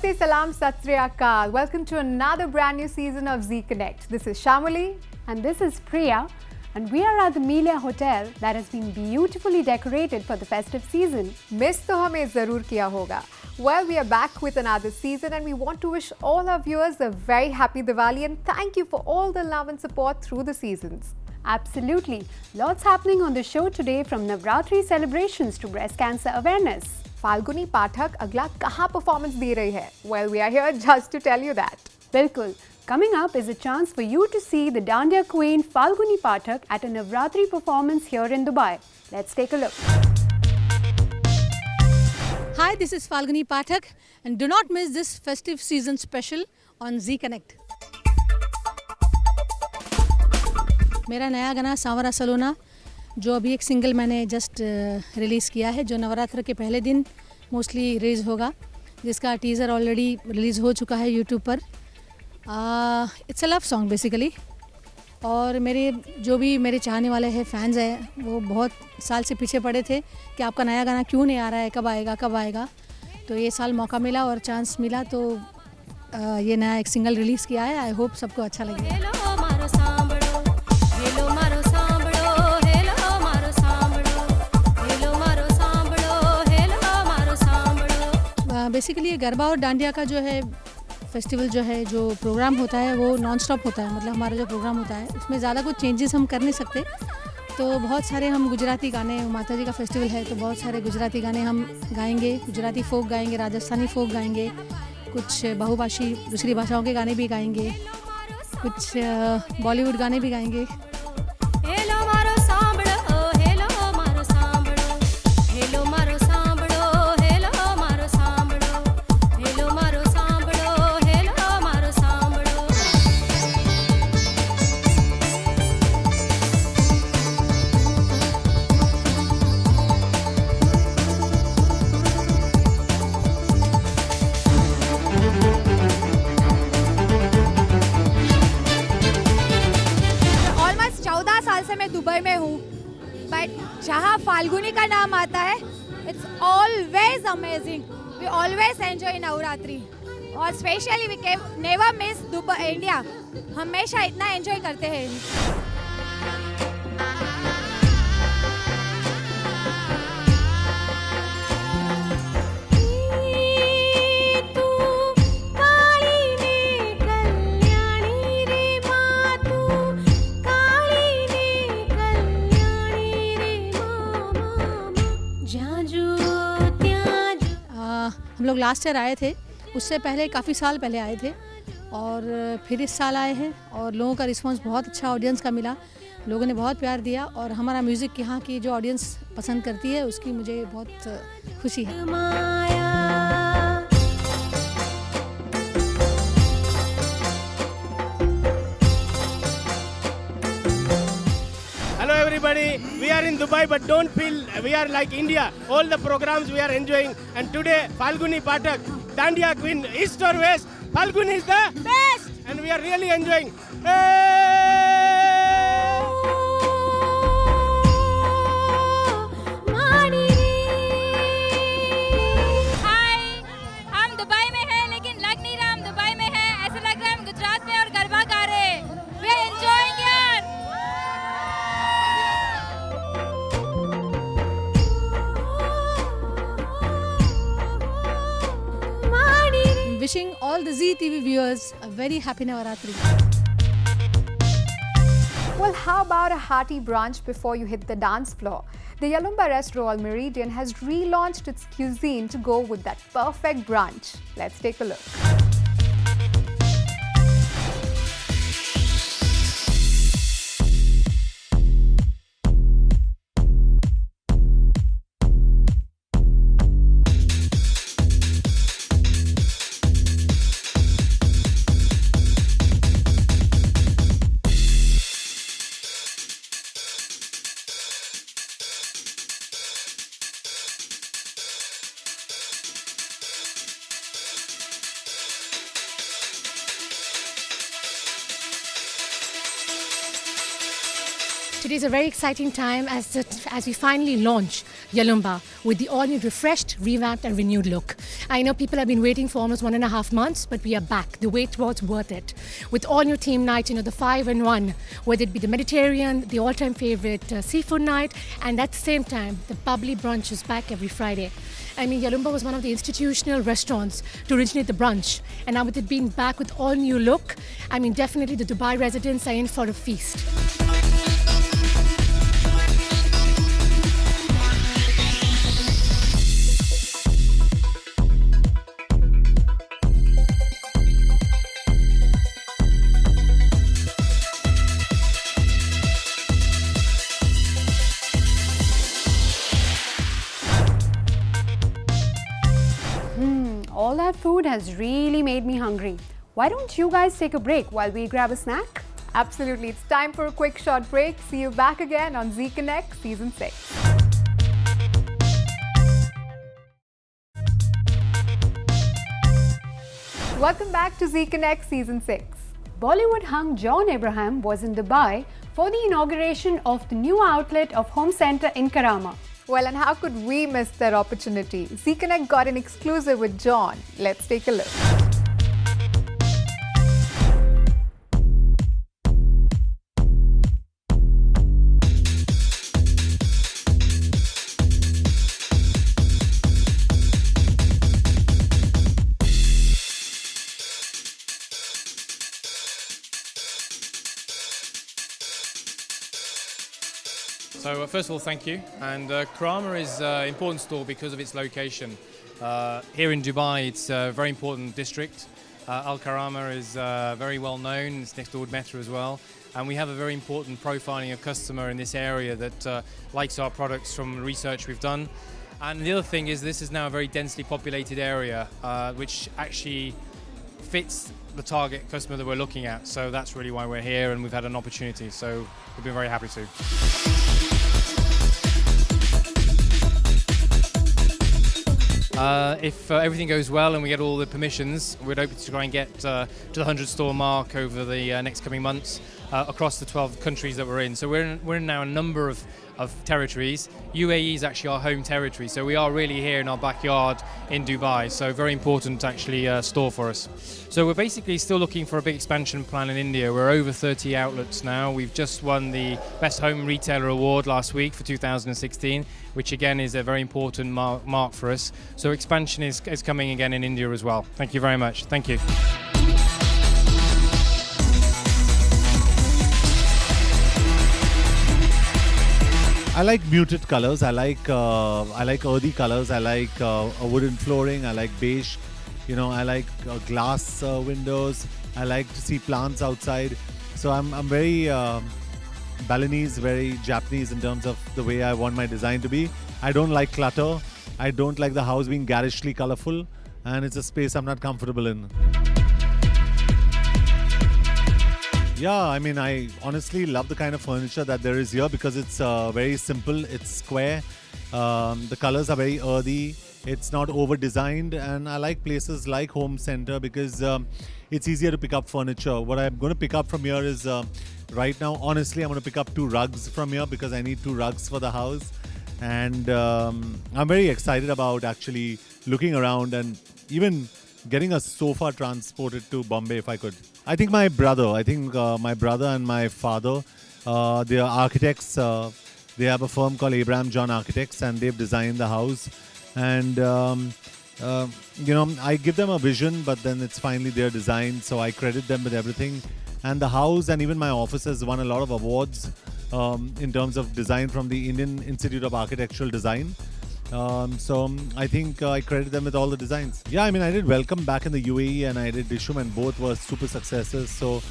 Namaste, salam, sat sri akal. Welcome to another brand new season of Z Connect. This is Shamali. And this is Priya. And we are at the Melia Hotel that has been beautifully decorated for the festive season. Miss to hame zarur kiya hoga. Well, we are back with another season and we want to wish all our viewers a very happy Diwali and thank you for all the love and support through the seasons. Absolutely. Lots happening on the show today, from Navratri celebrations to breast cancer awareness. Falguni Pathak अगला कहाँ performance दे रही है? Well, we are here just to tell you that. Bilkul. Coming up is a chance for you to see the Dandiya Queen Falguni Pathak at a Navratri performance here in Dubai. Let's take a look. Hi, this is Falguni Pathak and do not miss this festive season special on Z Connect. मेरा नया गाना सांवरा सलोना जो अभी एक single मैंने just release किया है, जो नवरात्र के पहले दिन मोस्टली रिलीज़ होगा, जिसका टीज़र ऑलरेडी रिलीज़ हो चुका है यूट्यूब पर. It's a love song basically. और मेरे जो भी मेरे चाहने वाले हैं, फैंस हैं, वो बहुत साल से पीछे पड़े थे कि आपका नया गाना क्यों नहीं आ रहा है, कब आएगा कब आएगा. तो ये साल मौका मिला और चांस मिला, तो ये नया एक सिंगल रिलीज़ किया है. आई होप सबको अच्छा लगेगा. बेसिकली गरबा और डांडिया का जो है फेस्टिवल जो है, जो प्रोग्राम होता है वो नॉन स्टॉप होता है. मतलब हमारा जो प्रोग्राम होता है उसमें ज़्यादा कुछ चेंजेस हम कर नहीं सकते. तो बहुत सारे हम गुजराती गाने, माता जी का फेस्टिवल है तो बहुत सारे गुजराती गाने हम गाएंगे. गुजराती फोक गाएंगे, राजस्थानी फोक गाएंगे, कुछ बहुभाषी दूसरी भाषाओं के गाने भी गाएंगे, कुछ बॉलीवुड गाने भी गाएंगे. दुबई में हूँ, बट जहाँ फाल्गुनी का नाम आता है, it's always amazing. We always enjoy Navratri और specially we can never miss Dubai India. हमेशा इतना एंजॉय करते हैं. हम लोग लास्ट ईयर आए थे, उससे पहले काफ़ी साल पहले आए थे और फिर इस साल आए हैं और लोगों का रिस्पांस बहुत अच्छा ऑडियंस का मिला. लोगों ने बहुत प्यार दिया और हमारा म्यूज़िक यहाँ की जो ऑडियंस पसंद करती है उसकी मुझे बहुत खुशी है. Hello everybody, we are in Dubai but don't feel we are like India. All the programs we are enjoying, and today Falguni Pathak, Dandiya Queen, East or West, Falguni is the best and we are really enjoying. Wishing all the Z TV viewers a very happy Navaratri. Well, how about a hearty brunch before you hit the dance floor? The Yalumba Restaurant Meridian has relaunched its cuisine to go with that perfect brunch. Let's take a look. Today is a very exciting time as we finally launch Yalumba with the all-new refreshed, revamped and renewed look. I know people have been waiting for almost 1.5 months, but we are back. The wait was worth it. With all new theme nights, the 5-in-1, whether it be the Mediterranean, the all-time favorite seafood night, and at the same time, the bubbly brunch is back every Friday. I mean, Yalumba was one of the institutional restaurants to originate the brunch. And now with it being back with all new look, I mean, definitely the Dubai residents are in for a feast. All that food has really made me hungry. Why don't you guys take a break while we grab a snack? Absolutely. It's time for a quick short break. See you back again on Z Connect Season 6. Welcome back to Z Connect Season 6. Bollywood hung John Abraham was in Dubai for the inauguration of the new outlet of Home Centre in Karama. Well, and how could we miss that opportunity? Z Connect got an exclusive with John. Let's take a look. So first of all, thank you. And Karama is an important store because of its location. Here in Dubai, it's a very important district. Al Karama is very well known. It's next door to Meta as well. And we have a very important profiling of customer in this area that likes our products from research we've done. And the other thing is this is now a very densely populated area, which actually fits the target customer that we're looking at. So that's really why we're here, and we've had an opportunity. So we've been very happy to. If everything goes well and we get all the permissions, we'd hope to try and get to the 100-store mark over the next coming months across the 12 countries that we're in. So we're in now a number of territories. UAE is actually our home territory, so we are really here in our backyard in Dubai. So very important actually store for us. So we're basically still looking for a big expansion plan in India. We're over 30 outlets now. We've just won the Best Home Retailer Award last week for 2016, which again is a very important mark for us. So expansion is coming again in India as well. Thank you very much. Thank you. I like muted colors. I like earthy colors. I like a wooden flooring. I like beige. I like glass windows. I like to see plants outside. So I'm very Balinese, very Japanese in terms of the way I want my design to be. I don't like clutter. I don't like the house being garishly colorful, and it's a space I'm not comfortable in. Yeah, I mean, I honestly love the kind of furniture that there is here because it's very simple, it's square, the colors are very earthy, it's not over-designed, and I like places like Home Centre because it's easier to pick up furniture. What I'm going to pick up from here is, right now, honestly, I'm going to pick up 2 rugs from here because I need 2 rugs for the house. And I'm very excited about actually looking around and even getting a sofa transported to Bombay if I could. I think my brother and my father, they are architects. They have a firm called Abraham John Architects, and they've designed the house. And, I give them a vision, but then it's finally their design. So I credit them with everything. And the house and even my office has won a lot of awards in terms of design from the Indian Institute of Architectural Design. So I think I credit them with all the designs. Yeah, I mean, I did Welcome back in the UAE and I did Dishoom, and both were super successes. So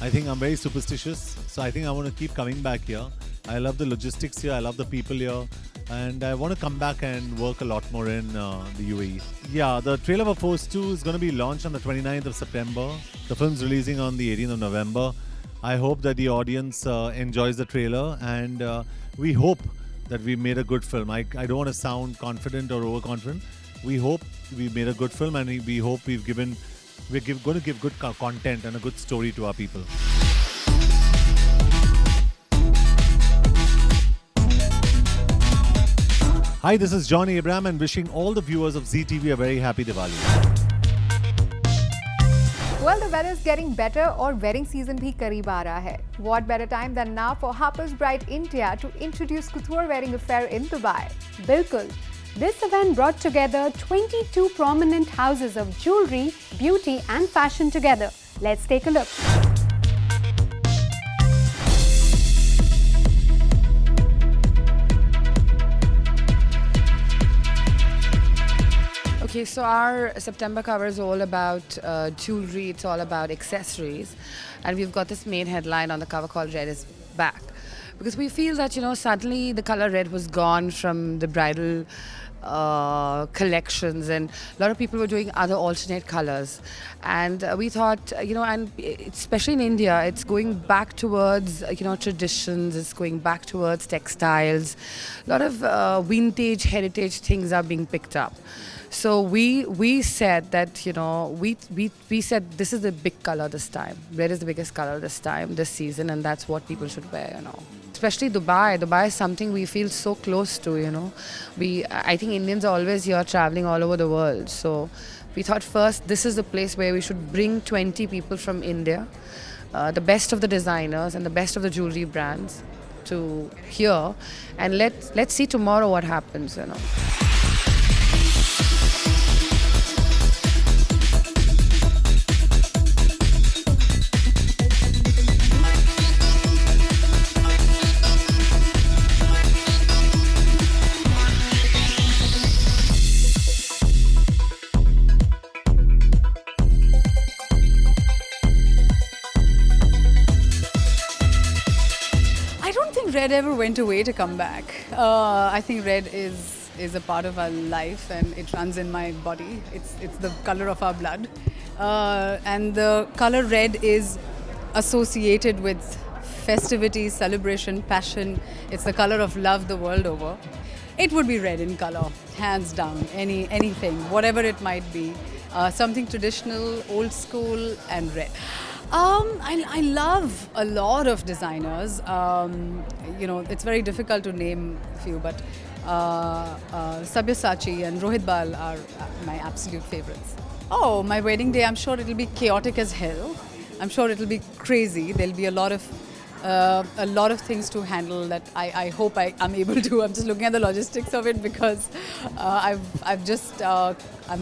I think I'm very superstitious. So I think I want to keep coming back here. I love the logistics here. I love the people here. And I want to come back and work a lot more in the UAE. Yeah, the trailer for Force 2 is going to be launched on the 29th of September. The film's releasing on the 18th of November. I hope that the audience enjoys the trailer, and we hope that we made a good film. I don't want to sound confident or overconfident. We hope we made a good film, and we hope we're going to give good content and a good story to our people. Hi, this is Johnny Abraham and wishing all the viewers of ZTV a very happy Diwali. Well, the weather is getting better और wedding season भी करीब आ रहा है. What better time than now for Harper's Bride India to introduce couture wedding affair in Dubai? Bilkul. This event brought together 22 prominent houses of jewelry, beauty and fashion together. Let's take a look. Okay, so our September cover is all about jewelry, it's all about accessories, and we've got this main headline on the cover called Red is Back. Because we feel that, suddenly the color red was gone from the bridal collections, and a lot of people were doing other alternate colors. And we thought, and especially in India, it's going back towards, traditions, it's going back towards textiles. A lot of vintage, heritage things are being picked up. So we said that, we said this is the big color this time. Red is the biggest color this time, this season, and that's what people should wear, Especially Dubai. Dubai is something we feel so close to, I think Indians are always here traveling all over the world. So we thought first this is the place where we should bring 20 people from India, the best of the designers and the best of the jewelry brands to here, and let's see tomorrow what happens, Red ever went away to come back. I think red is a part of our life and it runs in my body. It's the color of our blood. And the color red is associated with festivity, celebration, passion. It's the color of love the world over. It would be red in color, hands down, anything, whatever it might be. Something traditional, old school and red. I love a lot of designers. It's very difficult to name a few, but Sabyasachi and Rohit Bal are my absolute favorites. Oh, my wedding day, I'm sure it'll be chaotic as hell. I'm sure it'll be crazy. There'll be a lot of things to handle that I hope I'm able to. I'm just looking at the logistics of it because I'm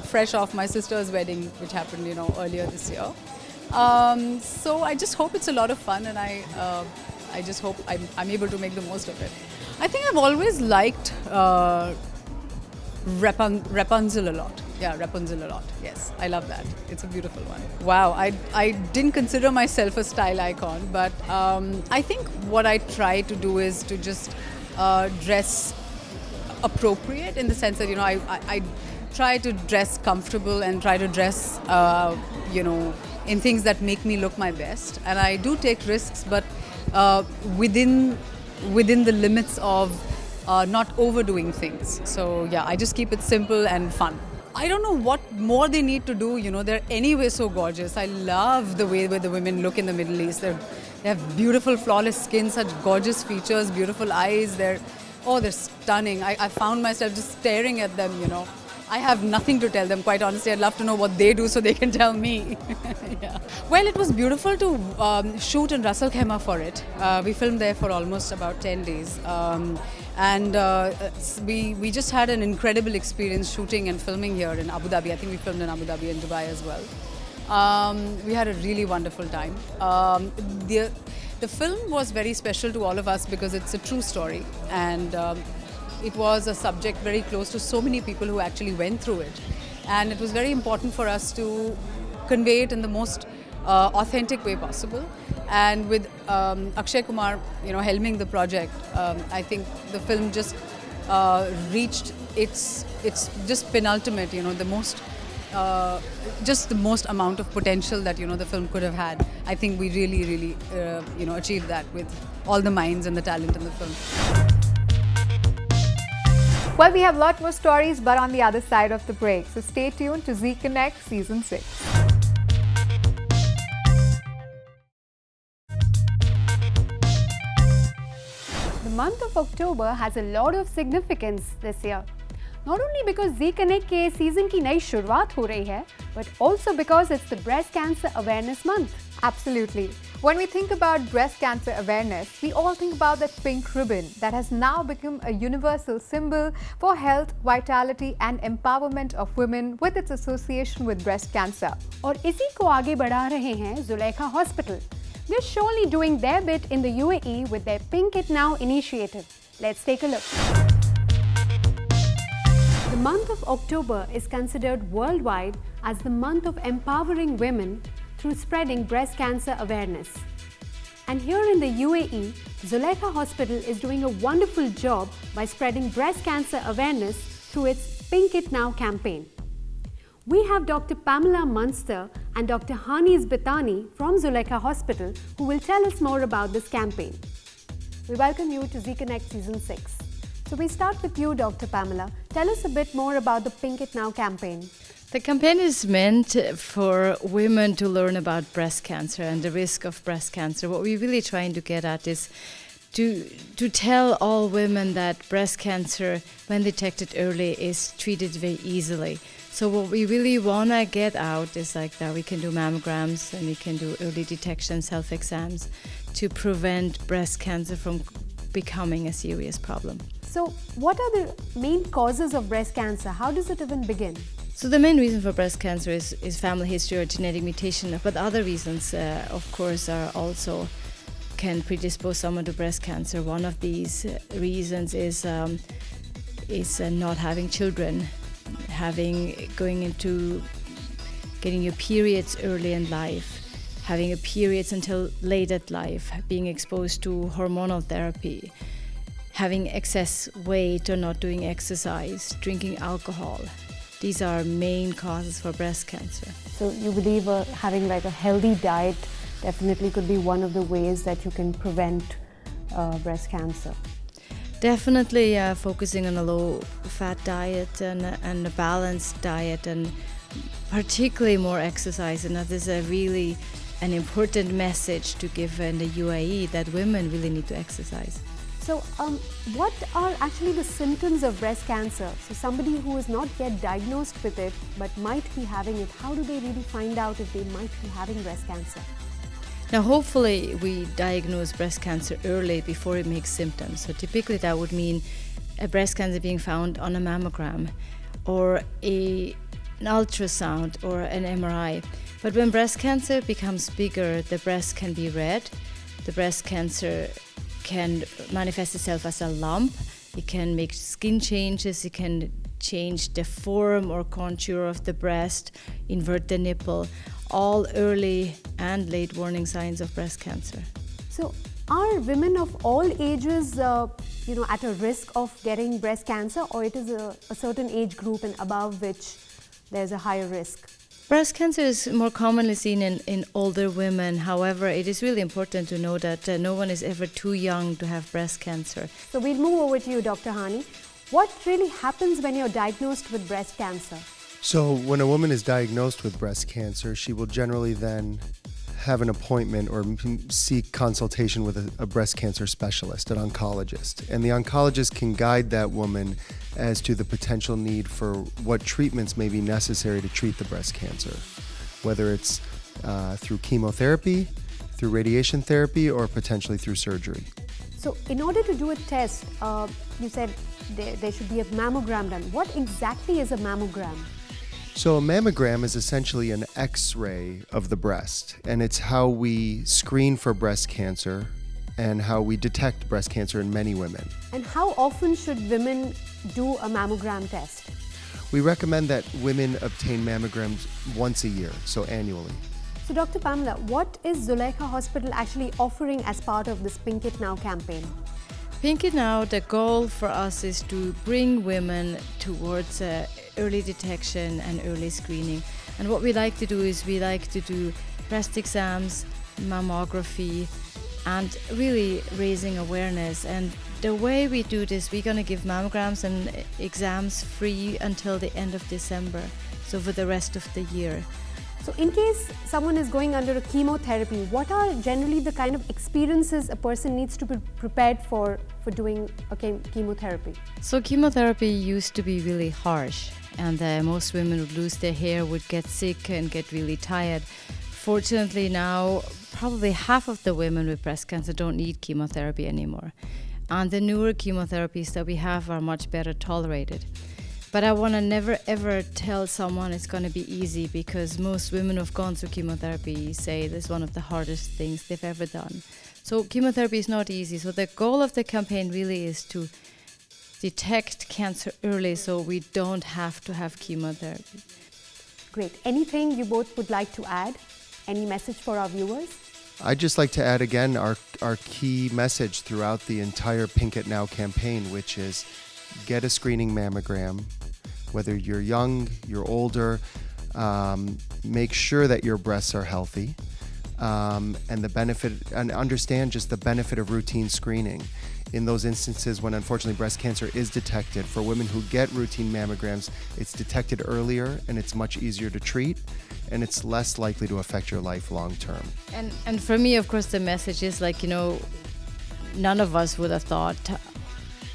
fresh off my sister's wedding, which happened, earlier this year. So I just hope it's a lot of fun, and I just hope I'm able to make the most of it. I think I've always liked Rapunzel a lot. Yeah, Rapunzel a lot. Yes, I love that. It's a beautiful one. Wow, I didn't consider myself a style icon, but I think what I try to do is to just dress appropriate, in the sense that, I try to dress comfortable and try to dress, in things that make me look my best. And I do take risks, but within the limits of not overdoing things. So yeah, I just keep it simple and fun. I don't know what more they need to do. They're anyway so gorgeous. I love the way where the women look in the Middle East. They have beautiful, flawless skin, such gorgeous features, beautiful eyes. They're stunning. I found myself just staring at them, I have nothing to tell them, quite honestly. I'd love to know what they do so they can tell me. Yeah. Well, it was beautiful to shoot in Ras Al Khaimah for it. We filmed there for almost about 10 days. And we just had an incredible experience shooting and filming here in Abu Dhabi. I think we filmed in Abu Dhabi and Dubai as well. We had a really wonderful time. The film was very special to all of us because it's a true story. And it was a subject very close to so many people who actually went through it. And it was very important for us to convey it in the most authentic way possible. And with Akshay Kumar, helming the project, I think the film just reached it's just penultimate, the most just the most amount of potential that the film could have had. I think we really achieved that with all the minds and the talent in the film. Well, we have a lot more stories, but on the other side of the break. So stay tuned to Z Connect Season 6. The month of October has a lot of significance this year. Not only because Z Connect के season की नई शुरुआत हो रही है, but also because it's the Breast Cancer Awareness Month. Absolutely. When we think about breast cancer awareness, we all think about that pink ribbon that has now become a universal symbol for health, vitality and empowerment of women with its association with breast cancer. और इसी को आगे बढ़ा रहे हैं Zuleika Hospital. They're surely doing their bit in the UAE with their Pink It Now initiative. Let's take a look. The month of October is considered worldwide as the month of empowering women through spreading breast cancer awareness. And here in the UAE, Zuleika Hospital is doing a wonderful job by spreading breast cancer awareness through its Pink It Now campaign. We have Dr. Pamela Munster and Dr. Hanis Bitani from Zuleika Hospital who will tell us more about this campaign. We welcome you to Z Connect Season 6. So we start with you, Dr. Pamela. Tell us a bit more about the Pink It Now campaign. The campaign is meant for women to learn about breast cancer and the risk of breast cancer. What we're really trying to get at is to tell all women that breast cancer, when detected early, is treated very easily. So what we really want to get out is like that we can do mammograms and we can do early detection self-exams to prevent breast cancer from becoming a serious problem. So what are the main causes of breast cancer? How does it even begin? So the main reason for breast cancer is family history or genetic mutation, but other reasons, of course, are also can predispose someone to breast cancer. One of these reasons is not having children, going into getting your periods early in life, having your periods until late at life, being exposed to hormonal therapy, having excess weight or not doing exercise, drinking alcohol. These are main causes for breast cancer. So you believe having like a healthy diet definitely could be one of the ways that you can prevent breast cancer? Definitely focusing on a low-fat diet and a balanced diet, and particularly more exercise. And that is really an important message to give in the UAE, that women really need to exercise. So what are actually the symptoms of breast cancer? So somebody who is not yet diagnosed with it but might be having it, how do they really find out if they might be having breast cancer? Now, hopefully we diagnose breast cancer early before it makes symptoms. So typically that would mean a breast cancer being found on a mammogram or an ultrasound or an MRI. But when breast cancer becomes bigger, the breast can be red. The breast cancer can manifest itself as a lump. It can make skin changes. It can change the form or contour of the breast, invert the nipple. All early and late warning signs of breast cancer. So are women of all ages at a risk of getting breast cancer, or it is a certain age group and above which there's a higher risk? Breast cancer is more commonly seen in older women. However, it is really important to know that no one is ever too young to have breast cancer. So we'll move over to you, Dr. Hani. What really happens when you're diagnosed with breast cancer? So when a woman is diagnosed with breast cancer, she will generally then have an appointment or seek consultation with a breast cancer specialist, an oncologist. And the oncologist can guide that woman as to the potential need for what treatments may be necessary to treat the breast cancer, whether it's through chemotherapy, through radiation therapy, or potentially through surgery. So in order to do a test, you said there should be a mammogram done. What exactly is a mammogram? So a mammogram is essentially an X-ray of the breast, and it's how we screen for breast cancer and how we detect breast cancer in many women. And how often should women do a mammogram test? We recommend that women obtain mammograms once a year, so annually. So Dr. Pamela, what is Zuleika Hospital actually offering as part of this Pink It Now campaign? Pink It Now, the goal for us is to bring women towards early detection and early screening. And what we like to do is we like to do breast exams, mammography, and really raising awareness. And the way we do this, we're going to give mammograms and exams free until the end of December, so for the rest of the year. So in case someone is going under a chemotherapy, what are generally the kind of experiences a person needs to be prepared for doing a chemotherapy? So chemotherapy used to be really harsh, and most women would lose their hair, would get sick and get really tired. Fortunately now, probably half of the women with breast cancer don't need chemotherapy anymore. And the newer chemotherapies that we have are much better tolerated. But I want to never ever tell someone it's going to be easy, because most women who've gone through chemotherapy say this is one of the hardest things they've ever done. So chemotherapy is not easy. So the goal of the campaign really is to detect cancer early so we don't have to have chemotherapy. Great. Anything you both would like to add? Any message for our viewers? I'd just like to add again our key message throughout the entire Pink It Now campaign, which is get a screening mammogram. Whether you're young, you're older, make sure that your breasts are healthy, and the benefit, and understand just the benefit of routine screening. In those instances when unfortunately breast cancer is detected, for women who get routine mammograms, it's detected earlier and it's much easier to treat, and it's less likely to affect your life long term. And for me, of course, the message is like, none of us would have thought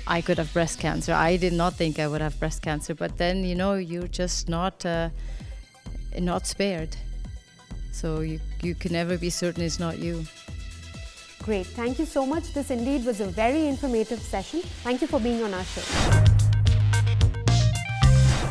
I could have breast cancer. I did not think I would have breast cancer, but then, you're just not spared. So you can never be certain it's not you. Great. Thank you so much. This indeed was a very informative session. Thank you for being on our show.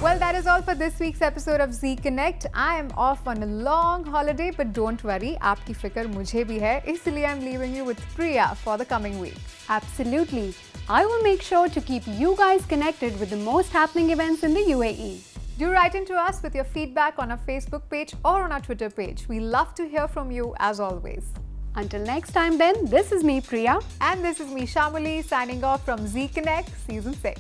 Well, that is all for this week's episode of Z Connect. I am off on a long holiday, but don't worry, आपकी फिक्र मुझे भी है. इसलिए I'm leaving you with Priya for the coming week. Absolutely. I will make sure to keep you guys connected with the most happening events in the UAE. Do write in to us with your feedback on our Facebook page or on our Twitter page. We love to hear from you as always. Until next time then, this is me, Priya. And this is me, Shamali, signing off from Z Connect Season 6.